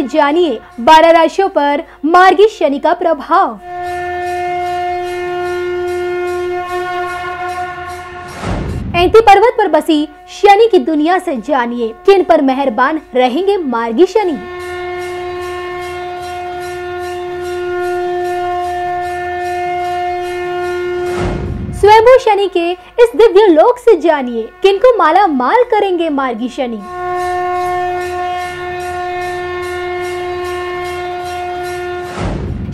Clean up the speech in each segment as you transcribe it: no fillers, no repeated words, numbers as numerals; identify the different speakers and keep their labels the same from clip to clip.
Speaker 1: से जानिए 12 राशियों पर मार्गी शनि का प्रभाव। ऐंती पर्वत पर बसी शनि की दुनिया से जानिए किन पर मेहरबान रहेंगे मार्गी शनि। स्वयंभू शनि के इस दिव्य लोक से जानिए किनको माला माल करेंगे मार्गी शनि।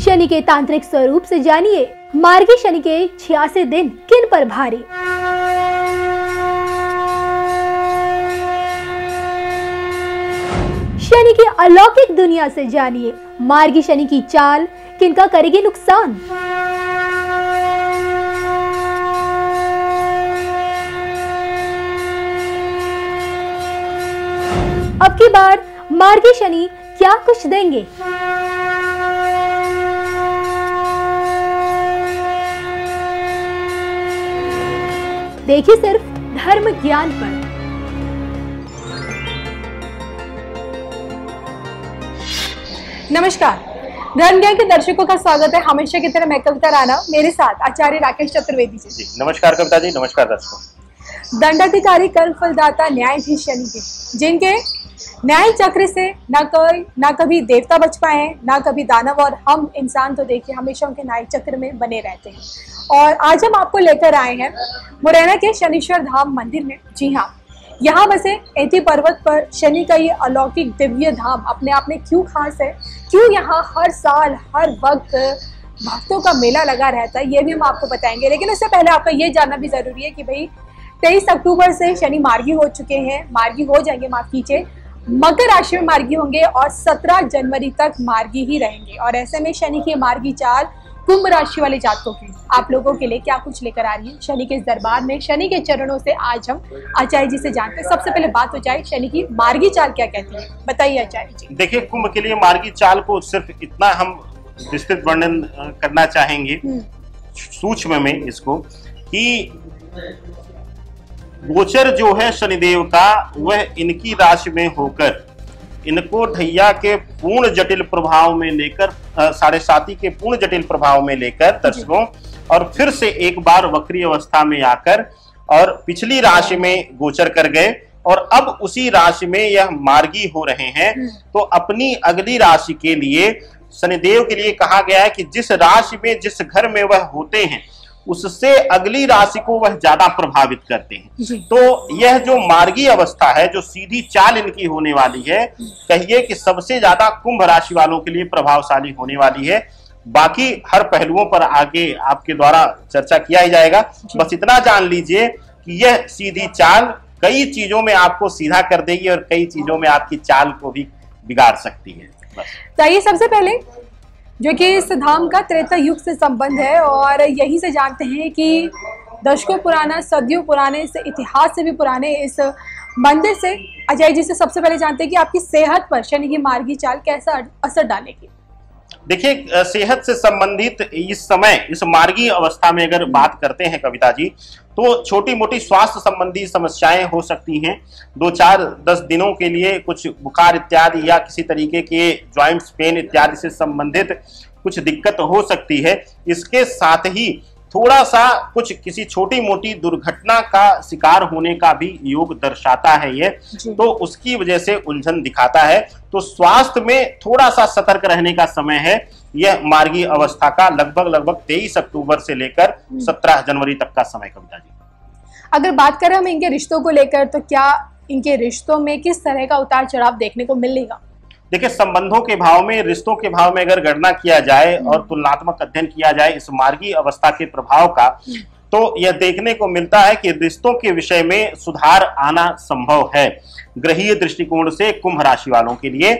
Speaker 1: शनि के तांत्रिक स्वरूप से जानिए मार्गी शनि के 86 दिन किन पर भारी। शनि की अलौकिक दुनिया से जानिए मार्गी शनि की चाल किनका करेगी नुकसान। अब की बार मार्गी शनि क्या कुछ देंगे। देखिए सिर्फ धर्म ज्ञान पर।
Speaker 2: नमस्कार, धर्म ज्ञान के दर्शकों का स्वागत है। हमेशा की तरह मैं कविता राणा, मेरे साथ आचार्य राकेश चतुर्वेदी जी।
Speaker 3: नमस्कार कविता जी, नमस्कार दर्शकों।
Speaker 2: दंडाधिकारी कर्म फलदाता न्यायाधीश शनि के, जिनके न्याय चक्र से ना कभी देवता बच पाए हैं, ना कभी दानव, और हम इंसान तो देखिए हमेशा उनके न्याय चक्र में बने रहते हैं। और आज हम आपको लेकर आए हैं मुरैना के शनिश्वर धाम मंदिर में। जी हाँ, यहाँ बसे ऐंती पर्वत पर शनि का ये अलौकिक दिव्य धाम अपने आप में क्यों खास है, क्यों यहाँ हर साल हर वक्त भक्तों का मेला लगा रहता है, ये भी हम आपको बताएंगे। लेकिन उससे पहले आपको ये जानना भी जरूरी है कि भाई 23 अक्टूबर से शनि मार्गी हो चुके हैं, मार्गी हो जाएंगे, माफ कीजिए, मकर राशि में मार्गी होंगे और 17 जनवरी तक मार्गी ही रहेंगे। और ऐसे में शनि की मार्गी चाल कुंभ राशि वाले जातकों की आप लोगों के लिए क्या कुछ लेकर आ रही है शनि के इस दरबार में, शनि के चरणों से आज हम आचार्य जी से जानते हैं। सबसे पहले बात हो जाए शनि की मार्गी चाल क्या कहती है, बताइए आचार्य जी।
Speaker 3: देखिए, कुंभ के लिए मार्गी चाल को सिर्फ इतना हम विस्तृत वर्णन करना चाहेंगे सूक्ष्म में इसको, कि गोचर जो है शनिदेव का वह इनकी राशि में होकर इनको ढैया के पूर्ण जटिल प्रभाव में लेकर 7.5 के पूर्ण जटिल प्रभाव में लेकर दर्शकों, और फिर से एक बार वक्री अवस्था में आकर और पिछली राशि में गोचर कर गए और अब उसी राशि में यह मार्गी हो रहे हैं। तो अपनी अगली राशि के लिए शनिदेव के लिए कहा गया है कि जिस राशि में जिस घर में वह होते हैं उससे अगली राशि को वह ज्यादा प्रभावित करते हैं। तो यह जो मार्गी अवस्था है, जो सीधी चाल इनकी होने वाली है, कहिए कि सबसे ज्यादा कुंभ राशि वालों के लिए प्रभावशाली होने वाली है। बाकी हर पहलुओं पर आगे आपके द्वारा चर्चा किया ही जाएगा। बस इतना जान लीजिए कि यह सीधी चाल कई चीजों में आपको सीधा कर देगी और कई चीजों में आपकी चाल को भी बिगाड़ सकती है।
Speaker 2: चाहिए सबसे पहले जो कि इस धाम का त्रेता युग से संबंध है, और यही से जानते हैं कि दशकों पुराना, सदियों पुराने, इस इतिहास से भी पुराने इस मंदिर से अजय जी से सबसे पहले जानते हैं कि आपकी सेहत पर शनि की मार्गी चाल कैसा असर डालेगी।
Speaker 3: देखिए, सेहत से संबंधित इस समय इस मार्गी अवस्था में अगर बात करते हैं कविता जी, तो छोटी मोटी स्वास्थ्य संबंधी समस्याएं हो सकती हैं। 2-4-10 दिनों के लिए कुछ बुखार इत्यादि या किसी तरीके के जॉइंट्स पेन इत्यादि से संबंधित कुछ दिक्कत हो सकती है। इसके साथ ही थोड़ा सा कुछ किसी छोटी मोटी दुर्घटना का शिकार होने का भी योग दर्शाता है ये, तो उसकी वजह से उलझन दिखाता है। तो स्वास्थ्य में थोड़ा सा सतर्क रहने का समय है यह मार्गी अवस्था का, लगभग 23 अक्टूबर से लेकर 17 जनवरी तक का समय कविता जी।
Speaker 2: अगर बात करें हम इनके रिश्तों को लेकर, तो क्या इनके रिश्तों में किस तरह का उतार चढ़ाव देखने को मिलेगा?
Speaker 3: देखिए, संबंधों के भाव में, रिश्तों के भाव में अगर गणना किया जाए और तुलनात्मक अध्ययन किया जाए इस मार्गी अवस्था के प्रभाव का, तो यह देखने को मिलता है कि रिश्तों के विषय में सुधार आना संभव है। ग्रहीय दृष्टिकोण से कुंभ राशि वालों के लिए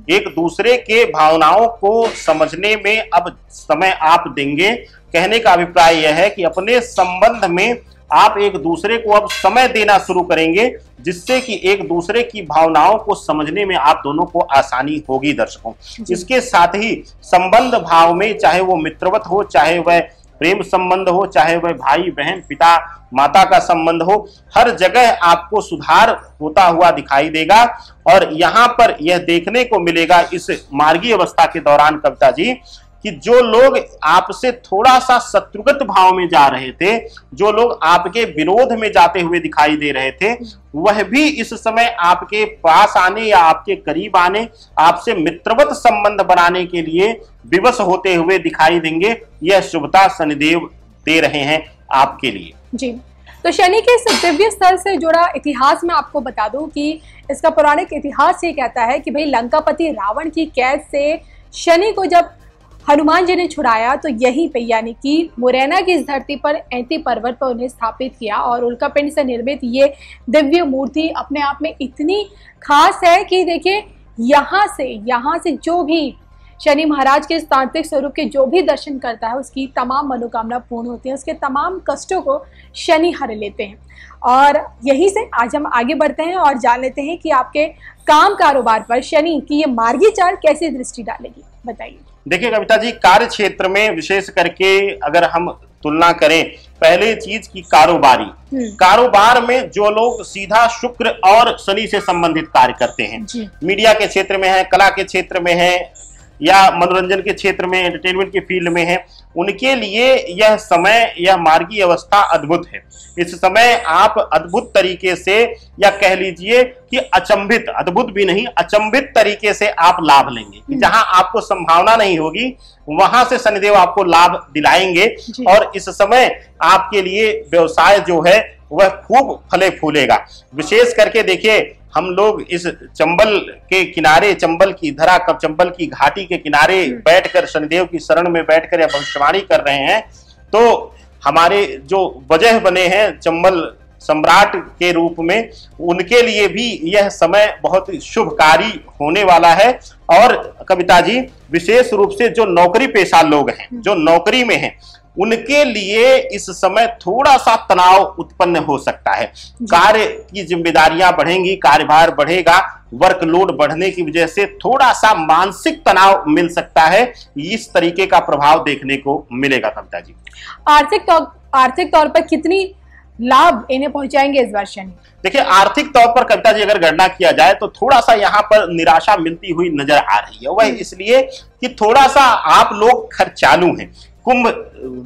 Speaker 3: एक दूसरे के भावनाओं को समझने में अब समय आप देंगे। कहने का अभिप्राय यह है कि अपने संबंध में आप एक दूसरे को अब समय देना शुरू करेंगे, जिससे कि एक दूसरे की भावनाओं को समझने में आप दोनों को आसानी होगी दर्शकों। इसके साथ ही संबंध भाव में, चाहे वो मित्रवत हो, चाहे वह प्रेम संबंध हो, चाहे वह भाई बहन पिता माता का संबंध हो, हर जगह आपको सुधार होता हुआ दिखाई देगा। और यहाँ पर यह देखने को मिलेगा इस मार्गी अवस्था के दौरान कविता जी कि जो लोग आपसे थोड़ा सा शत्रुगत भाव में जा रहे थे, जो लोग आपके विरोध में जाते हुए दिखाई दे रहे थे, वह भी इस समय आपके पास आने या आपके करीब आने, आपसे मित्रवत संबंध बनाने के लिए विवश होते हुए दिखाई देंगे। यह शुभता शनिदेव दे रहे हैं आपके लिए।
Speaker 2: जी, तो शनि के इस दिव्य स्थल से जुड़ा इतिहास में आपको बता दूं कि इसका पौराणिक इतिहास ये कहता है कि भाई लंकापति रावण की कैद से शनि को जब हनुमान जी ने छुड़ाया तो यहीं पे यानी कि मुरैना की इस धरती पर ऐंती पर्वत पर उन्हें स्थापित किया। और उल्कापिंड से निर्मित ये दिव्य मूर्ति अपने आप में इतनी खास है कि देखिए यहाँ से जो भी शनि महाराज के तांत्रिक स्वरूप के जो भी दर्शन करता है उसकी तमाम मनोकामना पूर्ण होती है, उसके तमाम कष्टों को शनि हर लेते हैं। और यहीं से आज हम आगे बढ़ते हैं और जान लेते हैं कि आपके काम कारोबार पर शनि की ये मार्गी चाल कैसी दृष्टि डालेगी, बताइए।
Speaker 3: देखिए कविता जी, कार्य क्षेत्र में विशेष करके अगर हम तुलना करें, पहले चीज की कारोबार में जो लोग सीधा शुक्र और शनि से संबंधित कार्य करते हैं, मीडिया के क्षेत्र में है, कला के क्षेत्र में है या मनोरंजन के क्षेत्र में, एंटरटेनमेंट के फील्ड में है, उनके लिए यह समय, यह मार्गी अवस्था अद्भुत है। इस समय आप अद्भुत तरीके से या कह लीजिए कि अचंभित, अद्भुत भी नहीं अचंभित तरीके से आप लाभ लेंगे कि जहां आपको संभावना नहीं होगी वहां से शनिदेव आपको लाभ दिलाएंगे। और इस समय आपके लिए व्यवसाय जो है वह खूब फले फूलेगा। विशेष करके देखिए, हम लोग इस चंबल के किनारे, चंबल की धरा, चंबल की घाटी के किनारे बैठकर शनिदेव की शरण में बैठकर या भविष्यवाणी कर रहे हैं, तो हमारे जो वजह बने हैं चंबल सम्राट के रूप में, उनके लिए भी यह समय बहुत शुभकारी होने वाला है। और कविता जी, विशेष रूप से जो नौकरी पेशा लोग हैं, जो नौकरी में हैं, उनके लिए इस समय थोड़ा सा तनाव उत्पन्न हो सकता है। कार्य की जिम्मेदारियां बढ़ेंगी, कार्यभार बढ़ेगा, वर्कलोड बढ़ने की वजह से थोड़ा सा मानसिक तनाव मिल सकता है। इस तरीके का प्रभाव देखने को मिलेगा कविता जी।
Speaker 2: आर्थिक तौर पर कितनी लाभ इन्हें पहुंचाएंगे इस बार शनि?
Speaker 3: देखिए, आर्थिक तौर पर कविता जी अगर गणना किया जाए तो थोड़ा सा यहाँ पर निराशा मिलती हुई नजर आ रही है। वह इसलिए कि थोड़ा सा आप लोग खर्चालू हैं। कुंभ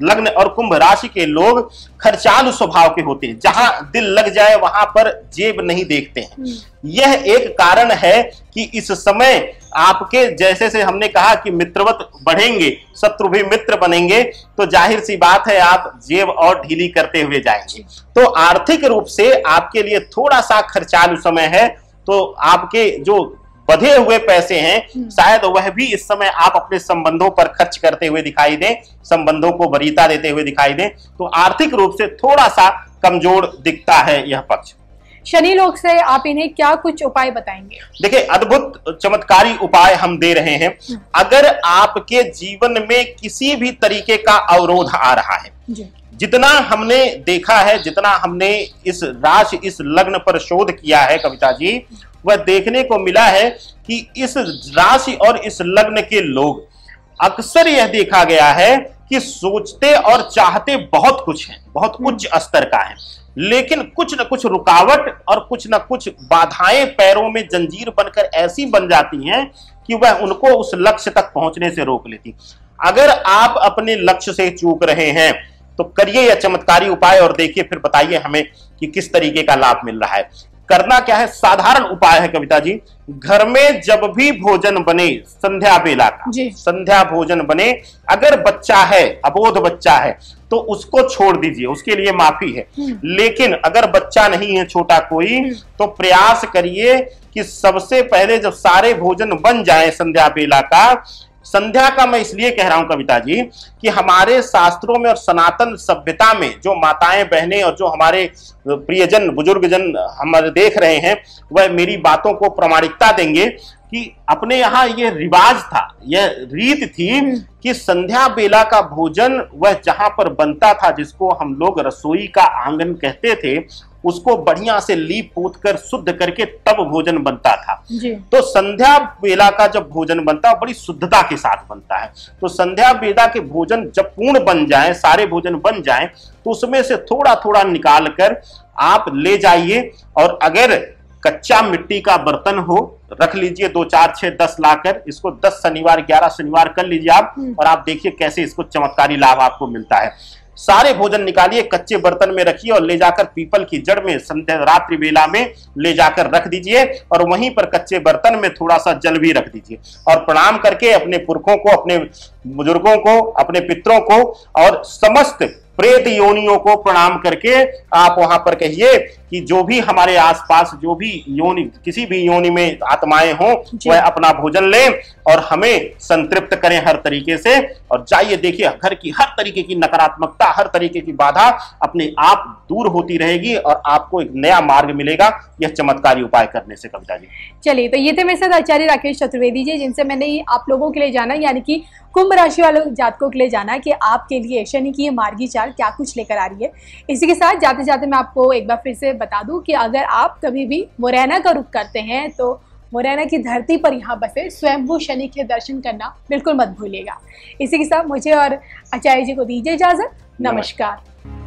Speaker 3: लग्न और कुंभ राशि के लोग खर्चालू स्वभाव के होते हैं, जहां दिल लग जाए वहां पर जेब नहीं देखते हैं। यह एक कारण है कि इस समय आपके जैसे से हमने कहा कि मित्रवत बढ़ेंगे, शत्रु भी मित्र बनेंगे, तो जाहिर सी बात है आप जेब और ढीली करते हुए जाएंगे। तो आर्थिक रूप से आपके लिए थोड़ा सा खर्चालू समय है। तो आपके जो बधे हुए पैसे हैं शायद वह भी इस समय आप अपने संबंधों पर खर्च करते हुए दिखाई दें, संबंधों को वरीयता देते हुए दिखाई दें। तो आर्थिक रूप से थोड़ा सा कमजोर दिखता है यह पक्ष।
Speaker 2: शनि लोक से आप इन्हें क्या कुछ उपाय बताएंगे?
Speaker 3: देखिए, अद्भुत चमत्कारी उपाय हम दे रहे हैं। अगर आपके जीवन में किसी भी तरीके का अवरोध आ रहा है, जितना हमने देखा है, जितना हमने इस राशि, इस लग्न पर शोध किया है कविता जी, वह देखने को मिला है कि इस राशि और इस लग्न के लोग, अक्सर यह देखा गया है कि सोचते और चाहते बहुत कुछ है, बहुत उच्च स्तर का है, लेकिन कुछ न कुछ रुकावट और कुछ न कुछ बाधाएं पैरों में जंजीर बनकर ऐसी बन जाती हैं कि वह उनको उस लक्ष्य तक पहुंचने से रोक लेती। अगर आप अपने लक्ष्य से चूक रहे हैं तो करिए यह चमत्कारी उपाय और देखिए, फिर बताइए हमें कि किस तरीके का लाभ मिल रहा है। करना क्या है, साधारण उपाय है कविता जी। घर में जब भी भोजन बने, संध्या बेला का संध्या भोजन बने, अगर बच्चा है, अबोध बच्चा है, तो उसको छोड़ दीजिए, उसके लिए माफी है। लेकिन अगर बच्चा नहीं है छोटा कोई, तो प्रयास करिए कि सबसे पहले जब सारे भोजन बन जाए संध्या बेला का, संध्या का मैं इसलिए कह रहा हूं कविता जी कि हमारे शास्त्रों में और सनातन सभ्यता में जो माताएं बहनें और जो हमारे प्रियजन बुजुर्गजन हमारे देख रहे हैं, वह मेरी बातों को प्रामाणिकता देंगे कि अपने यहाँ ये रिवाज था, यह रीत थी कि संध्या बेला का भोजन वह जहां पर बनता था, जिसको हम लोग रसोई का आंगन कहते थे, उसको बढ़िया से लीप पोत कर शुद्ध करके तब भोजन बनता था।
Speaker 2: जी।
Speaker 3: तो संध्या बेला का जब भोजन बनता है बड़ी शुद्धता के साथ बनता है। तो संध्या बेला के भोजन जब पूर्ण बन जाए, सारे भोजन बन जाए, तो उसमें से थोड़ा थोड़ा निकाल कर आप ले जाइए, और अगर कच्चा मिट्टी का बर्तन हो रख लीजिए, 2 4 6 10 लाकर, इसको 10 शनिवार 11 शनिवार कर लीजिए आप, और आप देखिए कैसे इसको चमत्कारी लाभ आपको मिलता है। सारे भोजन निकालिए, कच्चे बर्तन में रखिए और ले जाकर पीपल की जड़ में संध्या रात्रि बेला में ले जाकर रख दीजिए, और वहीं पर कच्चे बर्तन में थोड़ा सा जल भी रख दीजिए, और प्रणाम करके अपने पुरखों को, अपने बुजुर्गों को, अपने पितरों को और समस्त प्रेत योनियों को प्रणाम करके आप वहां पर कहिए कि जो भी हमारे आसपास जो भी योनि, किसी भी योनि में आत्माएं हों, वह अपना भोजन लें और हमें संतृप्त करें हर तरीके से। और जाइए देखिए, घर की हर तरीके की नकारात्मकता, हर तरीके की बाधा अपने आप दूर होती रहेगी और आपको एक नया मार्ग मिलेगा यह चमत्कारी उपाय करने से। कविता जी,
Speaker 2: चलिए, तो ये थे मेरे साथ आचार्य राकेश चतुर्वेदी जी, जिनसे मैंने आप लोगों के लिए जाना, यानी कि कुंभ राशि वालों जातकों के लिए जाना कि आपके लिए शनि की ये मार्गी चाल क्या कुछ लेकर आ रही है। इसी के साथ जाते जाते मैं आपको एक बार फिर से बता दूं कि अगर आप कभी भी मुरैना का रुख करते हैं तो मुरैना की धरती पर यहाँ बसे स्वयंभू शनि के दर्शन करना बिल्कुल मत भूलिएगा। इसी के साथ मुझे और आचार्य जी को दीजिए इजाजत। नमस्कार।